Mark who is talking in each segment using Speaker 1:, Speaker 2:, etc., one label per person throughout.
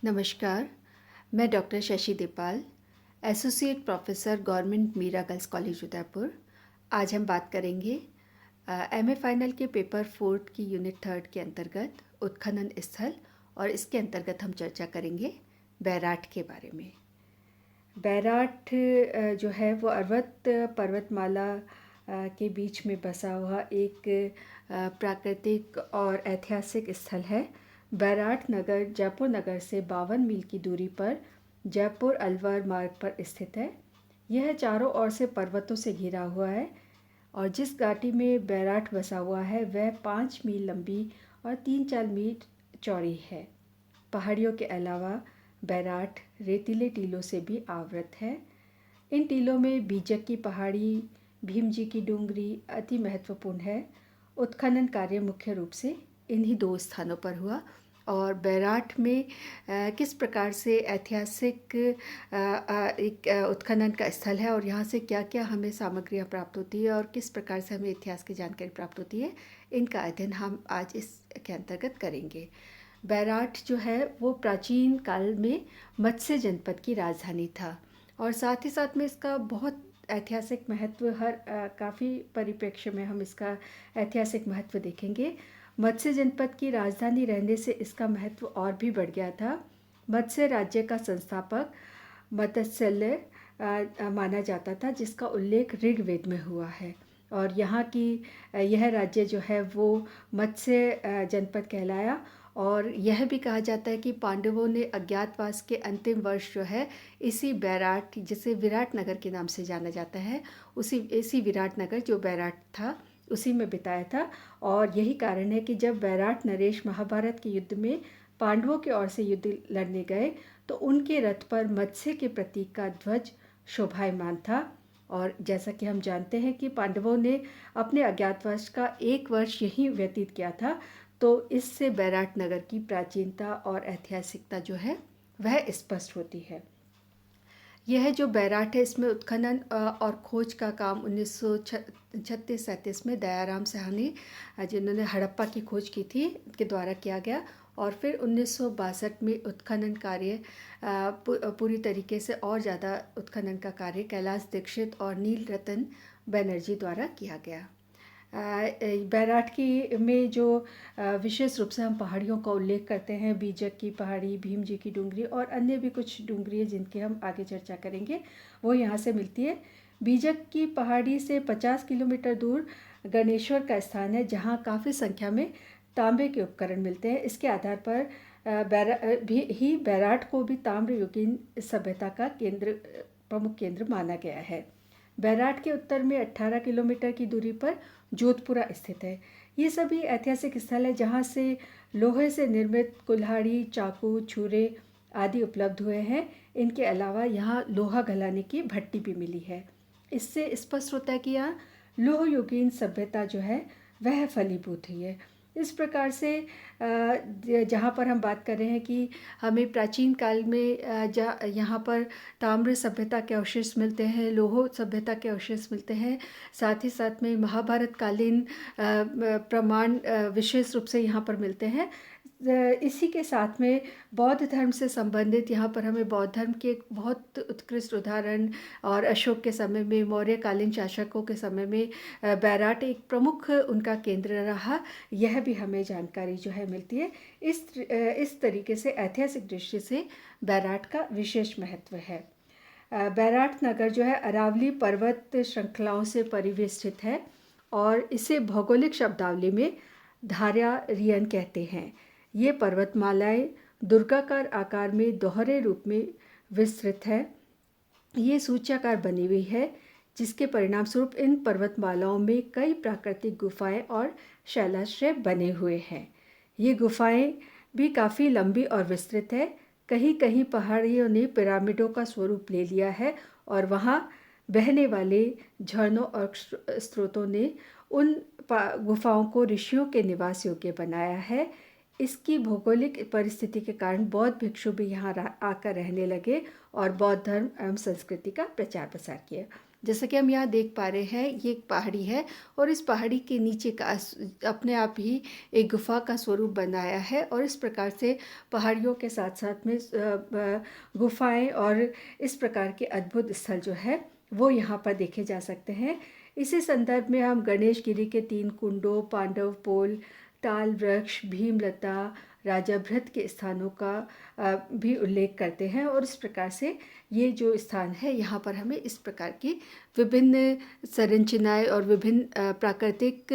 Speaker 1: नमस्कार, मैं doctor Shashi Depal, associate professor government Meera girls college Udaipur. आज हम बात करेंगे एमए फाइनल के पेपर 4 की यूनिट 3 के अंतर्गत उत्खनन स्थल, और इसके अंतर्गत हम चर्चा करेंगे बैराठ के बारे में। बैराठ जो है वो अरवद पर्वतमाला के बीच में बसा हुआ एक प्राकृतिक और ऐतिहासिक स्थल है। बैराठ नगर जयपुर नगर से 52 मील की दूरी पर जयपुर अलवर मार्ग पर स्थित है। यह चारों ओर से पर्वतों से घिरा हुआ है और जिस घाटी में बैराठ बसा हुआ है वह 5 मील लंबी और 3-4 मील चौड़ी है। पहाड़ियों के अलावा बैराठ रेतीले टीलों से भी आवृत है। इन टीलों में बीजक की पहाड़ी, भीम जी की डूंगरी अति महत्वपूर्ण है। उत्खनन कार्य मुख्य रूप से इन्हीं 2 स्थानों पर हुआ। और बैराठ में किस प्रकार से ऐतिहासिक एक उत्खनन का स्थल है और यहाँ से क्या क्या हमें सामग्रियाँ प्राप्त होती है और किस प्रकार से हमें इतिहास की जानकारी प्राप्त होती है, इनका अध्ययन हम आज इसके अंतर्गत करेंगे। बैराठ जो है वो प्राचीन काल में मत्स्य जनपद की राजधानी था और साथ ही साथ में इसका बहुत ऐतिहासिक महत्व काफ़ी परिप्रेक्ष्य में हम इसका ऐतिहासिक महत्व देखेंगे। मत्स्य जनपद की राजधानी रहने से इसका महत्व और भी बढ़ गया था। मत्स्य राज्य का संस्थापक मत्स्यल्य माना जाता था, जिसका उल्लेख ऋग्वेद में हुआ है। और यहाँ की यह राज्य जो है वो मत्स्य जनपद कहलाया। और यह भी कहा जाता है कि पांडवों ने अज्ञातवास के अंतिम वर्ष जो है इसी बैराठ, जिसे विराट नगर के नाम से जाना जाता है, इसी विराट नगर जो बैराठ था उसी में बिताया था। और यही कारण है कि जब बैराठ नरेश महाभारत के युद्ध में पांडवों की ओर से युद्ध लड़ने गए तो उनके रथ पर मत्स्य के प्रतीक का ध्वज शोभायमान था। और जैसा कि हम जानते हैं कि पांडवों ने अपने अज्ञातवास का 1 वर्ष यहीं व्यतीत किया था, तो इससे बैराठ नगर की प्राचीनता और ऐतिहासिकता जो है वह स्पष्ट होती है। यह जो बैराठ है इसमें उत्खनन और खोज का काम 1936-37 में दयाराम साहनी, जिन्होंने हड़प्पा की खोज की थी, के द्वारा किया गया। और फिर 1962 में उत्खनन कार्य पूरी तरीके से और ज़्यादा उत्खनन का कार्य कैलाश दीक्षित और नील रतन बनर्जी द्वारा किया गया। बैराठ की में जो विशेष रूप से हम पहाड़ियों का उल्लेख करते हैं, बीजक की पहाड़ी, भीम जी की डूंगरी और अन्य भी कुछ डूंगरी है जिनकी हम आगे चर्चा करेंगे, वो यहाँ से मिलती है। बीजक की पहाड़ी से 50 किलोमीटर दूर गणेश्वर का स्थान है, जहाँ काफ़ी संख्या में तांबे के उपकरण मिलते हैं। इसके आधार पर बैराठ को भी ताम्रयुगीन सभ्यता का प्रमुख केंद्र माना गया है। बैराठ के उत्तर में 18 किलोमीटर की दूरी पर जोधपुरा स्थित है। ये सभी ऐतिहासिक स्थल है जहाँ से लोहे से निर्मित कुल्हाड़ी, चाकू, छुरे आदि उपलब्ध हुए हैं। इनके अलावा यहाँ लोहा गलाने की भट्टी भी मिली है। इससे स्पष्ट होता है कि यहाँ लोहयुगीन सभ्यता जो है वह फलीभूत हुई है। इस प्रकार से जहाँ पर हम बात कर रहे हैं कि हमें प्राचीन काल में यहाँ पर ताम्र सभ्यता के अवशेष मिलते हैं, लोह सभ्यता के अवशेष मिलते हैं, साथ ही साथ में महाभारत कालीन प्रमाण विशेष रूप से यहाँ पर मिलते हैं। इसी के साथ में बौद्ध धर्म से संबंधित यहाँ पर हमें बौद्ध धर्म के एक बहुत उत्कृष्ट उदाहरण, और अशोक के समय में, मौर्यकालीन शासकों के समय में बैराठ एक प्रमुख उनका केंद्र रहा, यह भी हमें जानकारी जो है मिलती है। इस तरीके से ऐतिहासिक दृष्टि से बैराठ का विशेष महत्व है। बैराठ नगर जो है अरावली पर्वत श्रृंखलाओं से परिवेष्टित है और इसे भौगोलिक शब्दावली में धारारियन कहते हैं। ये पर्वतमालाएं दुर्गाकार आकार में दोहरे रूप में विस्तृत है। ये सूच्याकार बनी हुई है, जिसके परिणाम स्वरूप इन पर्वतमालाओं में कई प्राकृतिक गुफाएं और शैलाश्रय बने हुए हैं। ये गुफाएं भी काफ़ी लंबी और विस्तृत है। कहीं कहीं पहाड़ियों ने पिरामिडों का स्वरूप ले लिया है और वहाँ बहने वाले झरनों और स्रोतों ने उन गुफाओं को ऋषियों के निवास योग्य बनाया है। इसकी भौगोलिक परिस्थिति के कारण बौद्ध भिक्षु भी यहाँ आकर रहने लगे और बौद्ध धर्म एवं संस्कृति का प्रचार प्रसार किया। जैसा कि हम यहाँ देख पा रहे हैं, ये एक पहाड़ी है और इस पहाड़ी के नीचे का अपने आप ही एक गुफा का स्वरूप बनाया है और इस प्रकार से पहाड़ियों के साथ साथ में गुफाएं और इस प्रकार के अद्भुत स्थल जो है वो यहाँ पर देखे जा सकते हैं। इसी संदर्भ में हम गणेश गिरी के 3 कुंडों, पांडव पोल, ताल वृक्ष, भीमलता, राजा भृत के स्थानों का भी उल्लेख करते हैं और इस प्रकार से ये जो स्थान है यहाँ पर हमें इस प्रकार की विभिन्न संरचनाएं और विभिन्न प्राकृतिक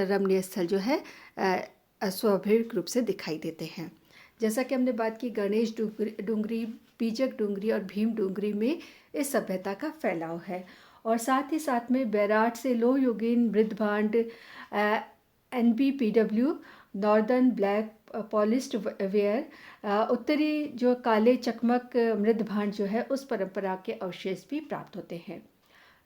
Speaker 1: रमणीय स्थल जो है स्वाभाविक रूप से दिखाई देते हैं। जैसा कि हमने बात की गणेश डूंगरी, बीजक डूंगरी और भीम डूंगरी में इस सभ्यता का फैलाव है और साथ ही साथ में बैराट से लोहयुगीन मृदभांड, NBPW northern black polished where, उत्तरी जो काले चकमक मृदभांड जो है उस परंपरा के अवशेष भी प्राप्त होते हैं।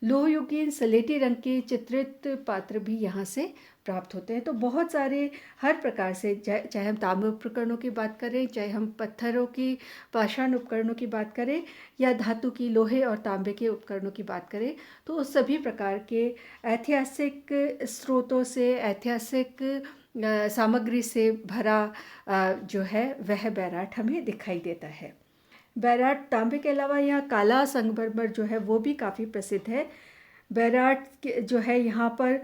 Speaker 1: लोहयुगीन सलेटी रंग के चित्रित पात्र भी यहाँ से प्राप्त होते हैं। तो बहुत सारे हर प्रकार से, चाहे हम ताम्र उपकरणों की बात करें, चाहे हम पत्थरों की पाषाण उपकरणों की बात करें या धातु की लोहे और तांबे के उपकरणों की बात करें, तो उस सभी प्रकार के ऐतिहासिक स्रोतों से, ऐतिहासिक सामग्री से भरा जो है वह बैराट हमें दिखाई देता है। बैराट तांबे के अलावा यहाँ काला संगमरमर जो है वो भी काफ़ी प्रसिद्ध है। बैराट जो है यहाँ पर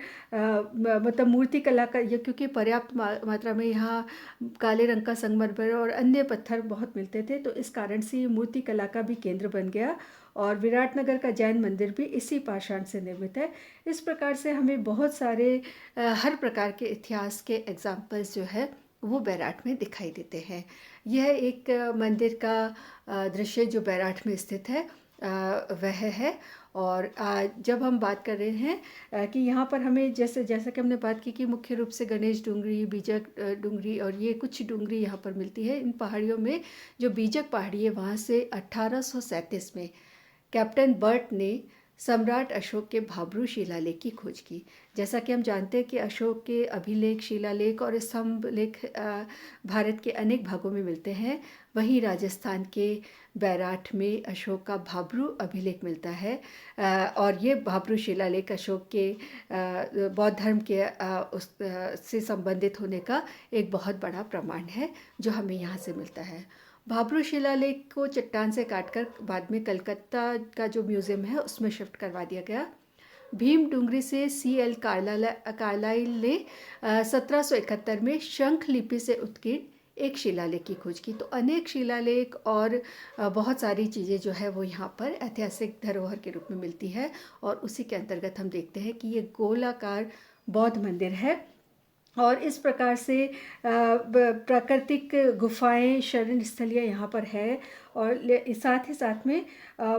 Speaker 1: मतलब मूर्ति कला का, ये क्योंकि पर्याप्त मात्रा में यहाँ काले रंग का संगमरमर और अन्य पत्थर बहुत मिलते थे, तो इस कारण से ये मूर्ति कला का भी केंद्र बन गया और विराटनगर का जैन मंदिर भी इसी पाषाण से निर्मित है। इस प्रकार से हमें बहुत सारे हर प्रकार के इतिहास के एग्जाम्पल्स जो है वो बैराट में दिखाई देते हैं। यह एक मंदिर का दृश्य जो बैराट में स्थित है वह है। और जब हम बात कर रहे हैं कि यहाँ पर हमें जैसा कि हमने बात की कि मुख्य रूप से गणेश डूंगरी, बीजक डूंगरी और ये कुछ डूंगरी यहाँ पर मिलती है। इन पहाड़ियों में जो बीजक पहाड़ी है वहाँ से 1837 में कैप्टन बर्ट ने सम्राट अशोक के भाब्रू शिलालेख की खोज की। जैसा कि हम जानते हैं कि अशोक के अभिलेख, शिलालेख और स्तंभ लेख भारत के अनेक भागों में मिलते हैं, वहीं राजस्थान के बैराट में अशोक का भाब्रू अभिलेख मिलता है और ये भाब्रू शिलालेख अशोक के बौद्ध धर्म के से संबंधित होने का एक बहुत बड़ा प्रमाण है जो हमें यहाँ से मिलता है। भाब्रू शिलालेख को चट्टान से काटकर बाद में कलकत्ता का जो म्यूज़ियम है उसमें शिफ्ट करवा दिया गया। भीम डूंगरी से CL कार्लाइल ने 1771 में शंख लिपि से उत्कीर्ण एक शिलालेख की खोज की। तो अनेक शिलालेख और बहुत सारी चीज़ें जो है वो यहाँ पर ऐतिहासिक धरोहर के रूप में मिलती है और उसी के अंतर्गत हम देखते हैं कि ये गोलाकार बौद्ध मंदिर है और इस प्रकार से प्राकृतिक गुफाएं, शरण स्थलियाँ यहाँ पर है। और साथ ही साथ में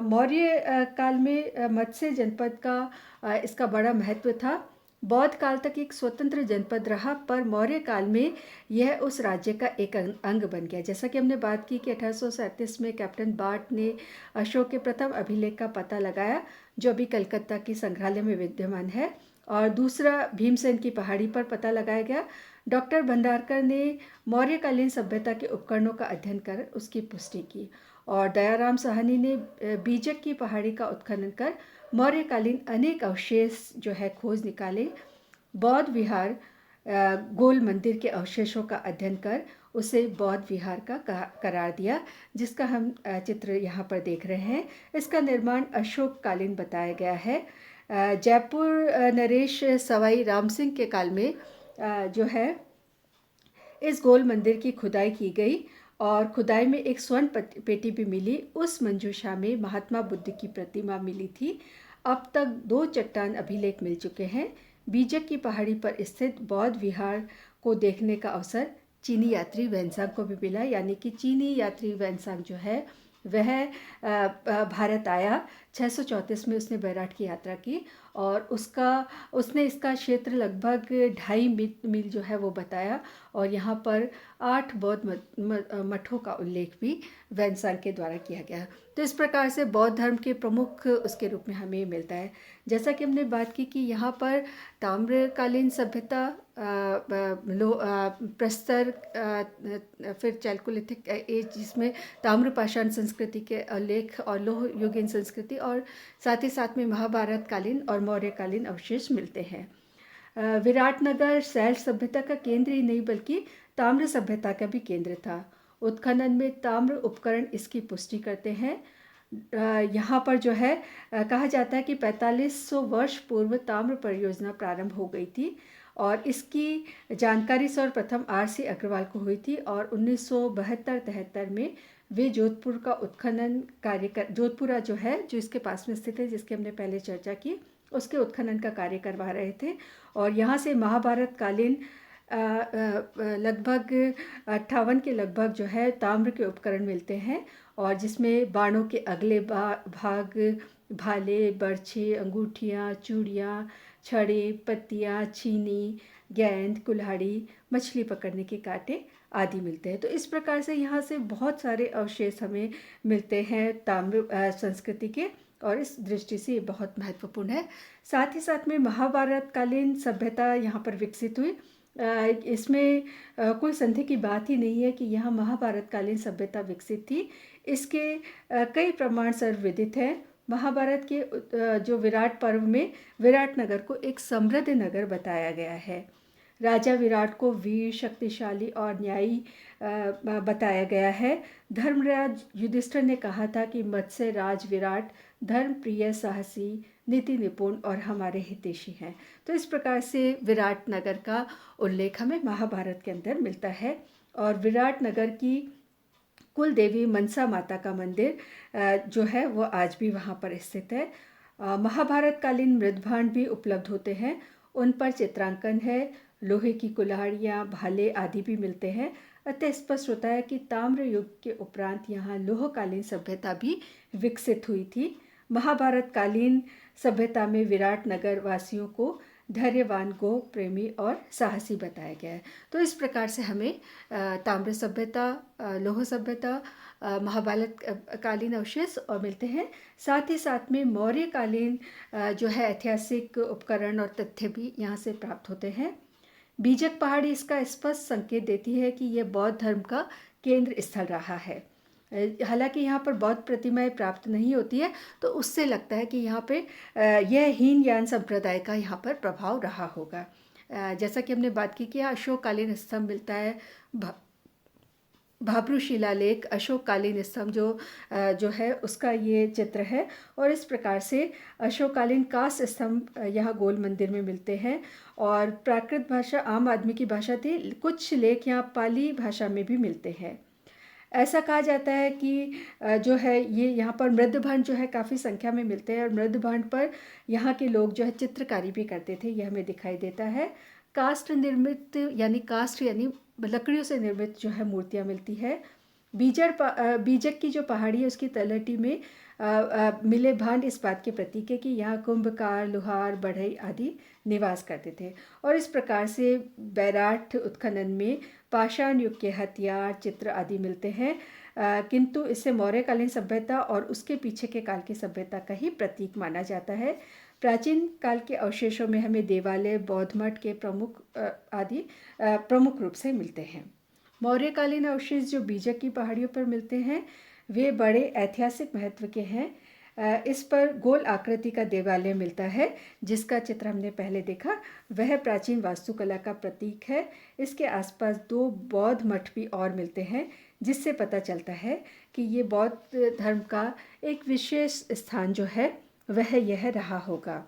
Speaker 1: मौर्य काल में मत्स्य जनपद का इसका बड़ा महत्व था। बौद्ध काल तक एक स्वतंत्र जनपद रहा, पर मौर्य काल में यह उस राज्य का एक अंग बन गया। जैसा कि हमने बात की कि 1837 में कैप्टन बार्ट ने अशोक के प्रथम अभिलेख का पता लगाया जो अभी कलकत्ता की संग्रहालय में विद्यमान है, और दूसरा भीमसेन की पहाड़ी पर पता लगाया गया। डॉक्टर भंडारकर ने मौर्यकालीन सभ्यता के उपकरणों का अध्ययन कर उसकी पुष्टि की और दयाराम साहनी ने बीजक की पहाड़ी का उत्खनन कर मौर्यकालीन अनेक अवशेष जो है खोज निकाले। बौद्ध विहार गोल मंदिर के अवशेषों का अध्ययन कर उसे बौद्ध विहार का करार दिया, जिसका हम चित्र यहाँ पर देख रहे हैं। इसका निर्माण अशोक कालीन बताया गया है। जयपुर नरेश सवाई राम सिंह के काल में जो है इस गोल मंदिर की खुदाई की गई और खुदाई में एक स्वर्ण पेटी भी मिली। उस मंजूषा में महात्मा बुद्ध की प्रतिमा मिली थी। अब तक 2 चट्टान अभिलेख मिल चुके हैं। बीजक की पहाड़ी पर स्थित बौद्ध विहार को देखने का अवसर चीनी यात्री वैनसांग को भी मिला, यानी कि चीनी यात्री वैनसांग जो है वह भारत आया। 634 में उसने बैराट की यात्रा की और उसने इसका क्षेत्र लगभग 2.5 मील जो है वो बताया। और यहाँ पर 8 बौद्ध मठों का उल्लेख भी वेनसांग के द्वारा किया गया। तो इस प्रकार से बौद्ध धर्म के प्रमुख उसके रूप में हमें मिलता है। जैसा कि हमने बात की कि यहाँ पर ताम्रकालीन सभ्यता, प्रस्तर, फिर चैल्कोलिथिक एज जिसमें ताम्रपाषाण संस्कृति के उल्लेख, और लौह युगीन संस्कृति, और साथ ही साथ में महाभारत कालीन और मौर्यकालीन अवशेष मिलते हैं। विराटनगर शैल सभ्यता का केंद्र ही नहीं बल्कि ताम्र सभ्यता का भी केंद्र था। उत्खनन में ताम्र उपकरण इसकी पुष्टि करते हैं। यहाँ पर जो है कहा जाता है कि 4500 वर्ष पूर्व ताम्र परियोजना प्रारंभ हो गई थी, और इसकी जानकारी सर्वप्रथम RC अग्रवाल को हुई थी। और 1972-73 में वे जोधपुर का उत्खनन जोधपुरा जो है, जो इसके पास में स्थित है, जिसकी हमने पहले चर्चा की, उसके उत्खनन का कार्य करवा रहे थे। और यहाँ से महाभारत कालीन लगभग 58 के लगभग जो है ताम्र के उपकरण मिलते हैं, और जिसमें बाणों के अगले भाग, भाले, बर्छे, अंगूठियाँ, चूड़ियाँ, छड़े, पत्तियाँ, छीनी, गेंद, कुल्हाड़ी, मछली पकड़ने के कांटे आदि मिलते हैं। तो इस प्रकार से यहाँ से बहुत सारे अवशेष हमें मिलते हैं ताम्र संस्कृति के, और इस दृष्टि से ये बहुत महत्वपूर्ण है। साथ ही साथ में महाभारत कालीन सभ्यता यहाँ पर विकसित हुई। इसमें कोई संदेह की बात ही नहीं है कि यहाँ महाभारत कालीन सभ्यता विकसित थी। इसके कई प्रमाण सर्वविदित हैं। महाभारत के जो विराट पर्व में विराटनगर को एक समृद्ध नगर बताया गया है। राजा विराट को वीर, शक्तिशाली और न्यायी बताया गया है। धर्मराज युधिष्ठिर ने कहा था कि मत्स्य राज विराट धर्म प्रिय, साहसी, नीति निपुण और हमारे हितैषी हैं। तो इस प्रकार से विराट नगर का उल्लेख हमें महाभारत के अंदर मिलता है। और विराट नगर की कुल देवी मनसा माता का मंदिर जो है वो आज भी वहाँ पर स्थित है। महाभारत कालीन मृदभांड भी उपलब्ध होते हैं, उन पर चित्रांकन है, लोहे की कुल्हाड़ियाँ, भाले आदि भी मिलते हैं। अतः स्पष्ट होता है कि ताम्र युग के उपरांत यहाँ लोहकालीन सभ्यता भी विकसित हुई थी। महाभारत कालीन सभ्यता में विराट नगर वासियों को धैर्यवान, गो प्रेमी और साहसी बताया गया है। तो इस प्रकार से हमें ताम्र सभ्यता, लौह सभ्यता, महाभारत कालीन अवशेष और मिलते हैं। साथ ही साथ में मौर्य कालीन जो है ऐतिहासिक उपकरण और तथ्य भी यहाँ से प्राप्त होते हैं। बीजक पहाड़ी इसका स्पष्ट संकेत देती है कि यह बौद्ध धर्म का केंद्र स्थल रहा है। हालांकि यहाँ पर बौद्ध प्रतिमाएं प्राप्त नहीं होती है, तो उससे लगता है कि यहाँ पे यह हीनयान संप्रदाय का यहाँ पर प्रभाव रहा होगा। जैसा कि हमने बात की कि अशोककालीन स्तंभ मिलता है, भाब्रू शिलालेख अशोककालीन स्तंभ जो है उसका ये चित्र है। और इस प्रकार से अशोककालीन कांस्य स्तंभ यहाँ गोल मंदिर में मिलते हैं। और प्राकृत भाषा आम आदमी की भाषा थी, कुछ लेख यहाँ पाली भाषा में भी मिलते हैं। ऐसा कहा जाता है कि जो है ये यहाँ पर मृदभांड जो है काफ़ी संख्या में मिलते हैं, और मृदभांड पर यहाँ के लोग जो है चित्रकारी भी करते थे, यह हमें दिखाई देता है। कास्ट यानी लकड़ियों से निर्मित जो है मूर्तियाँ मिलती है। बीजक की जो पहाड़ी है उसकी तलहटी में मिले भांड इस बात के प्रतीक है कि यहाँ कुंभकार, लुहार, बढ़ई आदि निवास करते थे। और इस प्रकार से बैराठ उत्खनन में पाषाण युग के हथियार, चित्र आदि मिलते हैं, किंतु इसे मौर्यकालीन सभ्यता और उसके पीछे के काल की सभ्यता का ही प्रतीक माना जाता है। प्राचीन काल के अवशेषों में हमें देवालय, बौद्ध मठ के प्रमुख रूप से मिलते हैं। मौर्यकालीन अवशेष जो बीजक की पहाड़ियों पर मिलते हैं वे बड़े ऐतिहासिक महत्व के हैं। इस पर गोल आकृति का देवालय मिलता है, जिसका चित्र हमने पहले देखा, वह प्राचीन वास्तुकला का प्रतीक है। इसके आसपास 2 बौद्ध मठ भी और मिलते हैं, जिससे पता चलता है कि ये बौद्ध धर्म का एक विशेष स्थान जो है वह यह रहा होगा।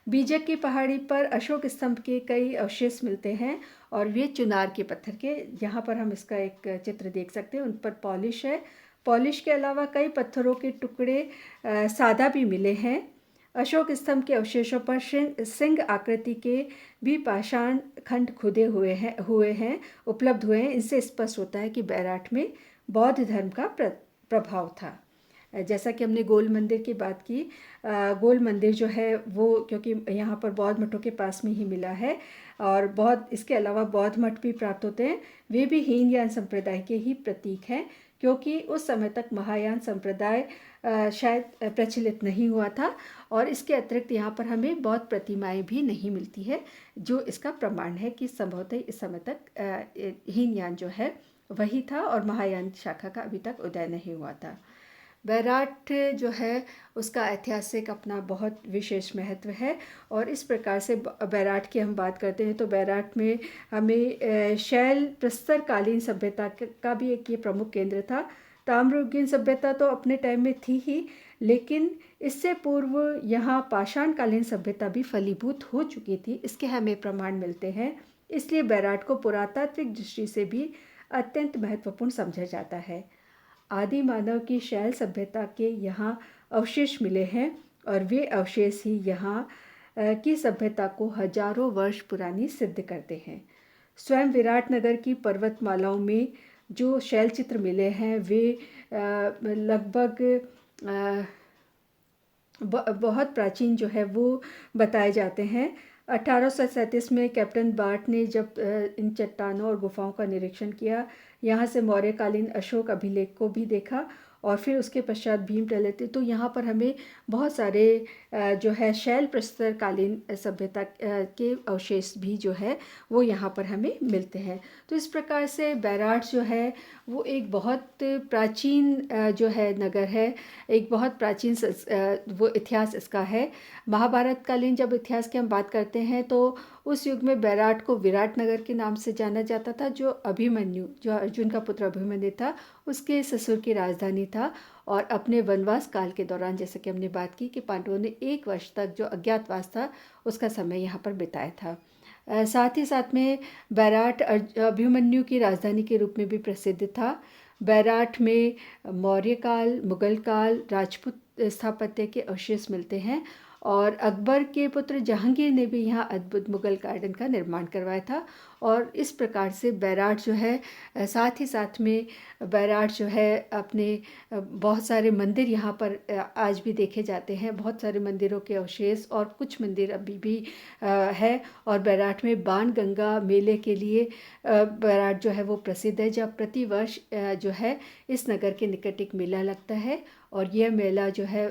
Speaker 1: बीजक की पहाड़ी पर अशोक स्तंभ के कई अवशेष मिलते हैं, और वे चुनार के पत्थर के, यहाँ पर हम इसका एक चित्र देख सकते हैं, उन पर पॉलिश है। पॉलिश के अलावा कई पत्थरों के टुकड़े सादा भी मिले हैं। अशोक स्तंभ के अवशेषों पर सिंह आकृति के भी पाषाण खंड खुदे उपलब्ध हुए हैं। इससे स्पष्ट होता है कि बैराठ में बौद्ध धर्म का प्रभाव था। जैसा कि हमने गोल मंदिर की बात की, गोल मंदिर जो है वो क्योंकि यहाँ पर बौद्ध मठों के पास में ही मिला है और बहुत इसके अलावा बौद्ध मठ भी प्राप्त होते हैं, वे भी हीनयान संप्रदाय के ही प्रतीक हैं, क्योंकि उस समय तक महायान संप्रदाय शायद प्रचलित नहीं हुआ था। और इसके अतिरिक्त यहाँ पर हमें बौद्ध प्रतिमाएं भी नहीं मिलती है, जो इसका प्रमाण है कि संभवतः इस समय तक हीनयान जो है वही था और महायान शाखा का अभी तक उदय नहीं हुआ था। बैराठ जो है उसका ऐतिहासिक अपना बहुत विशेष महत्व है और इस प्रकार से बैराठ की हम बात करते हैं तो बैराठ में हमें शैल प्रस्तर कालीन सभ्यता का भी एक ये प्रमुख केंद्र था। ताम्रयुगीन सभ्यता तो अपने टाइम में थी ही, लेकिन इससे पूर्व यहाँ पाषाणकालीन सभ्यता भी फलीभूत हो चुकी थी, इसके हमें प्रमाण मिलते हैं। इसलिए बैराठ को पुरातात्विक दृष्टि से भी अत्यंत महत्वपूर्ण समझा जाता है। आदि मानव की शैल सभ्यता के यहाँ अवशेष मिले हैं और वे अवशेष ही यहाँ की सभ्यता को हजारों वर्ष पुरानी सिद्ध करते हैं। स्वयं विराटनगर की पर्वतमालाओं में जो शैल चित्र मिले हैं वे लगभग बहुत प्राचीन जो है वो बताए जाते हैं। 1837 में कैप्टन बार्ट ने जब इन चट्टानों और गुफाओं का निरीक्षण किया, यहाँ से मौर्यकालीन अशोक अभिलेख को भी देखा और फिर उसके पश्चात भीम टहलते, तो यहाँ पर हमें बहुत सारे जो है शैल प्रस्तर कालीन सभ्यता के अवशेष भी जो है वो यहाँ पर हमें मिलते हैं। तो इस प्रकार से बैराठ जो है वो एक बहुत प्राचीन जो है नगर है, एक बहुत प्राचीन वो इतिहास इसका है। महाभारत कालीन जब इतिहास की हम बात करते हैं तो उस युग में बैराठ को विराट नगर के नाम से जाना जाता था, जो अभिमन्यु, जो अर्जुन का पुत्र अभिमन्यु था, उसके ससुर की राजधानी था। और अपने वनवास काल के दौरान जैसे कि हमने बात की कि पांडवों ने 1 वर्ष तक जो अज्ञातवास था उसका समय यहाँ पर बिताया था। साथ ही साथ में बैराठ अभिमन्यु की राजधानी के रूप में भी प्रसिद्ध था। बैराठ में मौर्य काल, मुगल काल, राजपूत स्थापत्य के अवशेष मिलते हैं और अकबर के पुत्र जहांगीर ने भी यहाँ अद्भुत मुगल गार्डन का निर्माण करवाया था। और इस प्रकार से बैराठ जो है साथ ही साथ में बैराठ जो है अपने बहुत सारे मंदिर यहाँ पर आज भी देखे जाते हैं, बहुत सारे मंदिरों के अवशेष और कुछ मंदिर अभी भी है। और बैराठ में बाण गंगा मेले के लिए बैराठ जो है वो प्रसिद्ध है, जब प्रतिवर्ष जो है इस नगर के निकट एक मेला लगता है और यह मेला जो है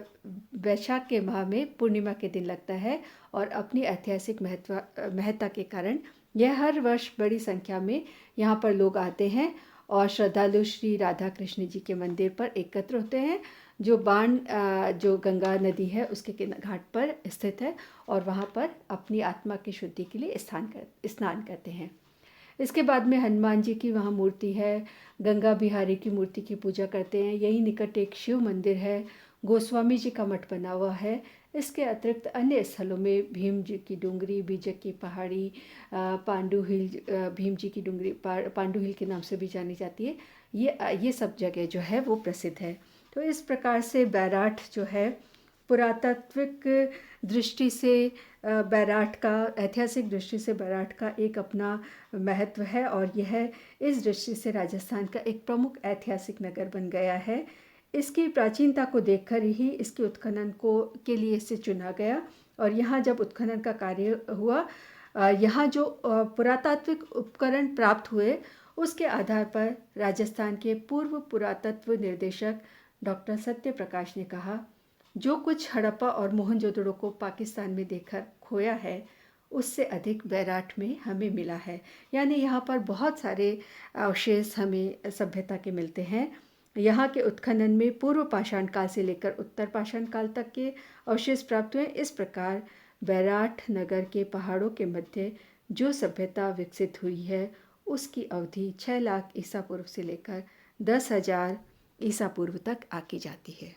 Speaker 1: वैशाख के माह में पूर्णिमा के दिन लगता है और अपनी ऐतिहासिक महत्ता के कारण यह हर वर्ष बड़ी संख्या में यहाँ पर लोग आते हैं और श्रद्धालु श्री राधा कृष्ण जी के मंदिर पर एकत्र होते हैं, जो बाण जो गंगा नदी है उसके घाट पर स्थित है और वहाँ पर अपनी आत्मा की शुद्धि के लिए स्नान करते हैं। इसके बाद में हनुमान जी की वहाँ मूर्ति है, गंगा बिहारी की मूर्ति की पूजा करते हैं। यही निकट एक शिव मंदिर है, गोस्वामी जी का मठ बना हुआ है। इसके अतिरिक्त अन्य स्थलों में भीम जी की डूंगरी, बीजक की पहाड़ी, पांडु हिल, भीम जी की डूंगरी पांडु हिल के नाम से भी जानी जाती है। ये सब जगह जो है वो प्रसिद्ध है। तो इस प्रकार से बैराठ जो है पुरातात्विक दृष्टि से बैराठ का, ऐतिहासिक दृष्टि से बैराठ का एक अपना महत्व है और यह इस दृष्टि से राजस्थान का एक प्रमुख ऐतिहासिक नगर बन गया है। इसकी प्राचीनता को देखकर ही इसके उत्खनन के लिए इसे चुना गया और यहाँ जब उत्खनन का कार्य हुआ, यहाँ जो पुरातात्विक उपकरण प्राप्त हुए उसके आधार पर राजस्थान के पूर्व पुरातत्व निर्देशक डॉक्टर सत्य प्रकाश ने कहा, जो कुछ हड़प्पा और मोहनजोदड़ो को पाकिस्तान में देखकर खोया है उससे अधिक बैराठ में हमें मिला है। यानी यहाँ पर बहुत सारे अवशेष हमें सभ्यता के मिलते हैं। यहाँ के उत्खनन में पूर्व पाषाण काल से लेकर उत्तर पाषाण काल तक के अवशेष प्राप्त हुए। इस प्रकार बैराठ नगर के पहाड़ों के मध्य जो सभ्यता विकसित हुई है उसकी अवधि 6 लाख ईसा पूर्व से लेकर 10,000 ईसा पूर्व तक आकी जाती है।